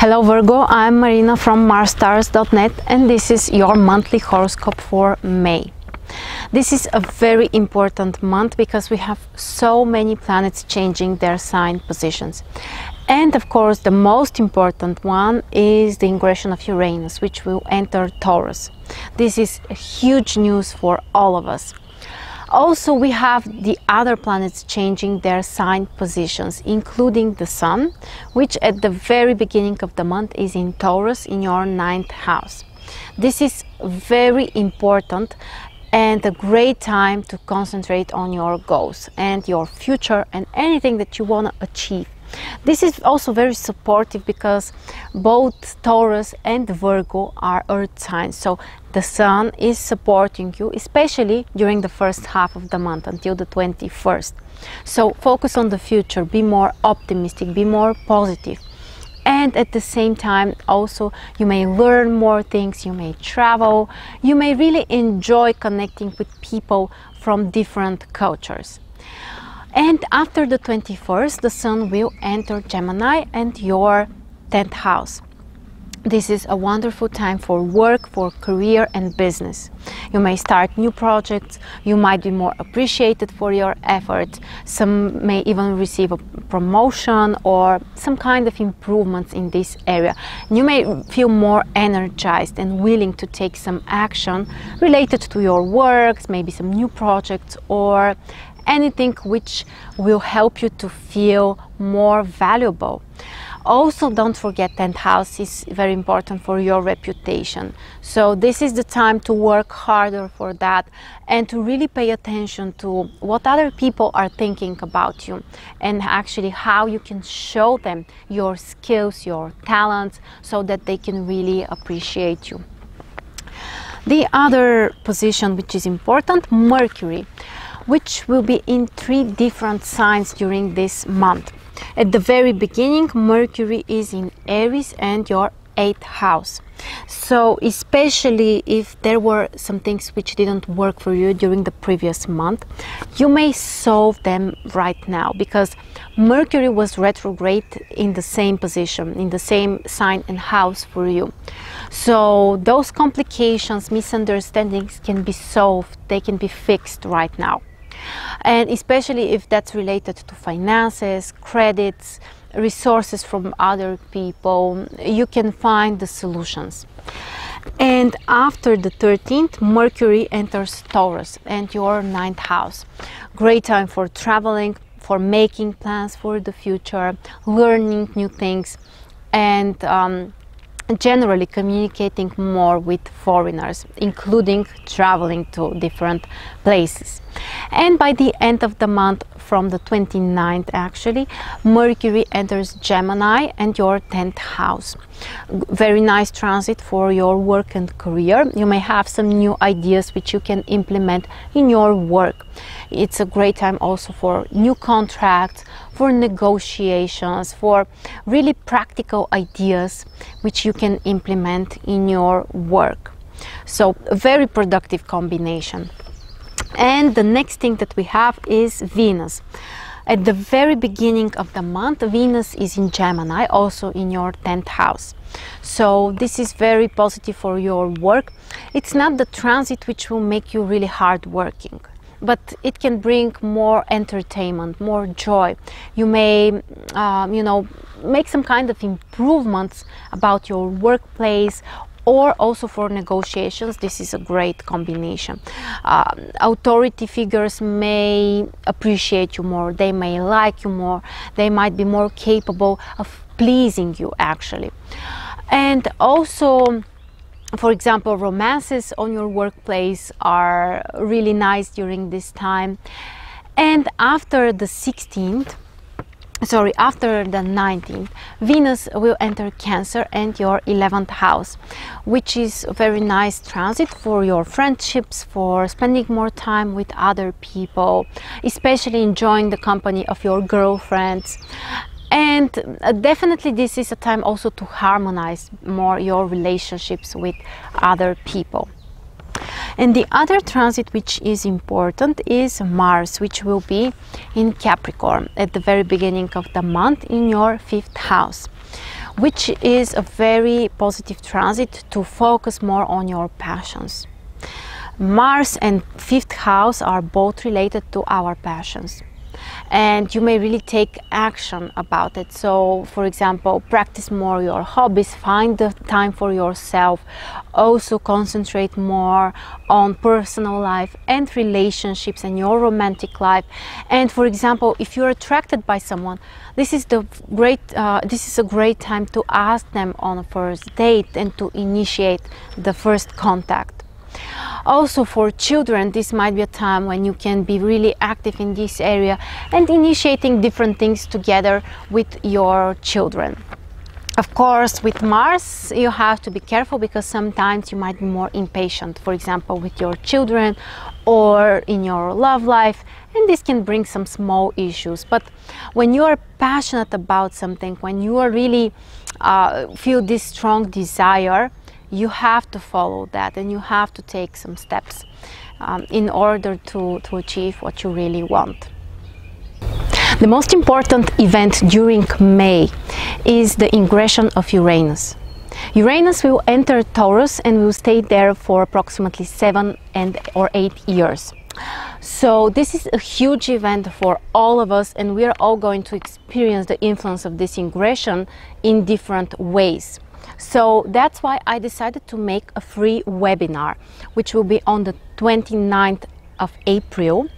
Hello Virgo, I'm Marina from MarsStars.net and this is your monthly horoscope for May. This is a very important month because we have so many planets changing their sign positions. And of course the most important one is the ingression of Uranus, which will enter Taurus. This is huge news for all of us. Also, we have the other planets changing their sign positions, including the Sun, which at the very beginning of the month is in Taurus in your 9th house. This is very important and a great time to concentrate on your goals and your future and anything that you want to achieve. This is also very supportive because both Taurus and Virgo are earth signs, so the Sun is supporting you, especially during the first half of the month until the 21st. So focus on the future, be more optimistic, be more positive. And at the same time also you may learn more things, you may travel, you may really enjoy connecting with people from different cultures. And after the 21st, the Sun will enter Gemini and your 10th house. This is a wonderful time for work, for career and business. You may start new projects, you might be more appreciated for your efforts, some may even receive a promotion or some kind of improvements in this area. You may feel more energized and willing to take some action related to your works, maybe some new projects or anything which will help you to feel more valuable. Also, don't forget 10th house is very important for your reputation. So this is the time to work harder for that and to really pay attention to what other people are thinking about you and actually how you can show them your skills, your talents, so that they can really appreciate you. The other position which is important, Mercury, which will be in 3 different signs during this month. At the very beginning, Mercury is in Aries and your 8th house. So especially if there were some things which didn't work for you during the previous month, you may solve them right now because Mercury was retrograde in the same position, in the same sign and house for you. So those complications, misunderstandings can be solved, they can be fixed right now. And especially if that's related to finances, credits, resources from other people, you can find the solutions. And after the 13th, Mercury enters Taurus and your 9th house. Great time for traveling, for making plans for the future, learning new things, and generally communicating more with foreigners, including traveling to different places. And by the end of the month, from the 29th actually, Mercury enters Gemini and your 10th house. Very nice transit for your work and career. You may have some new ideas which you can implement in your work. It's a great time also for new contracts, for negotiations, for really practical ideas which you can implement in your work. So a very productive combination. And the next thing that we have is Venus. At the very beginning of the month, Venus is in Gemini, also in your 10th house. So this is very positive for your work. It's not the transit which will make you really hard working, but it can bring more entertainment, more joy. You may, make some kind of improvements about your workplace, or also for negotiations. This is a great combination. Authority figures may appreciate you more, they may like you more, they might be more capable of pleasing you actually. And also, for example, romances on your workplace are really nice during this time. And after the 19th, Venus will enter Cancer and your 11th house, which is a very nice transit for your friendships, for spending more time with other people, especially enjoying the company of your girlfriends. And definitely this is a time also to harmonize more your relationships with other people. And the other transit which is important is Mars, which will be in Capricorn at the very beginning of the month in your 5th house. which is a very positive transit to focus more on your passions. Mars and 5th house are both related to our passions, and you may really take action about it. So, for example, practice more your hobbies, find the time for yourself, also concentrate more on personal life and relationships and your romantic life. And for example, if you're attracted by someone, this is a great time to ask them on a first date and to initiate the first contact. Also for children, this might be a time when you can be really active in this area and initiating different things together with your children. Of course, with Mars, you have to be careful because sometimes you might be more impatient, for example, with your children or in your love life, and this can bring some small issues. But when you are passionate about something, when you are really feel this strong desire, you have to follow that and you have to take some steps in order to achieve what you really want. The most important event during May is the ingression of Uranus. Uranus will enter Taurus and will stay there for approximately 7 or 8 years. So this is a huge event for all of us, and we are all going to experience the influence of this ingression in different ways. So that's why I decided to make a free webinar, which will be on the 29th of April.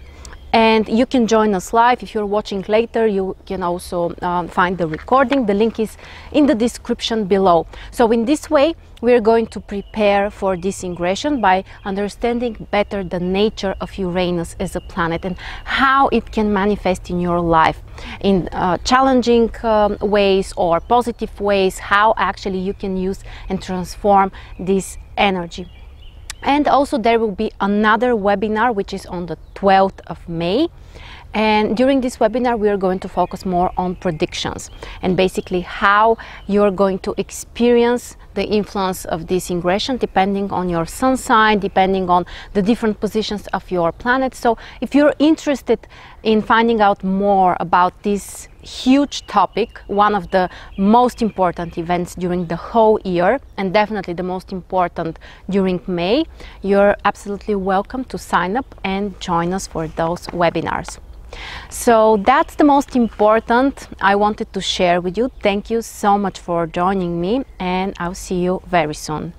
And you can join us live. If you're watching later, you can also find the recording. The link is in the description below. So in this way, we're going to prepare for this ingression by understanding better the nature of Uranus as a planet and how it can manifest in your life in challenging ways or positive ways, how actually you can use and transform this energy. And also there will be another webinar which is on the 12th of May, and during this webinar we are going to focus more on predictions and basically how you're going to experience the influence of this ingression depending on your sun sign, depending on the different positions of your planet. So if you're interested in finding out more about this huge topic, one of the most important events during the whole year and definitely the most important during May, you're absolutely welcome to sign up and join us for those webinars. So that's the most important I wanted to share with you. Thank you so much for joining me, and I'll see you very soon.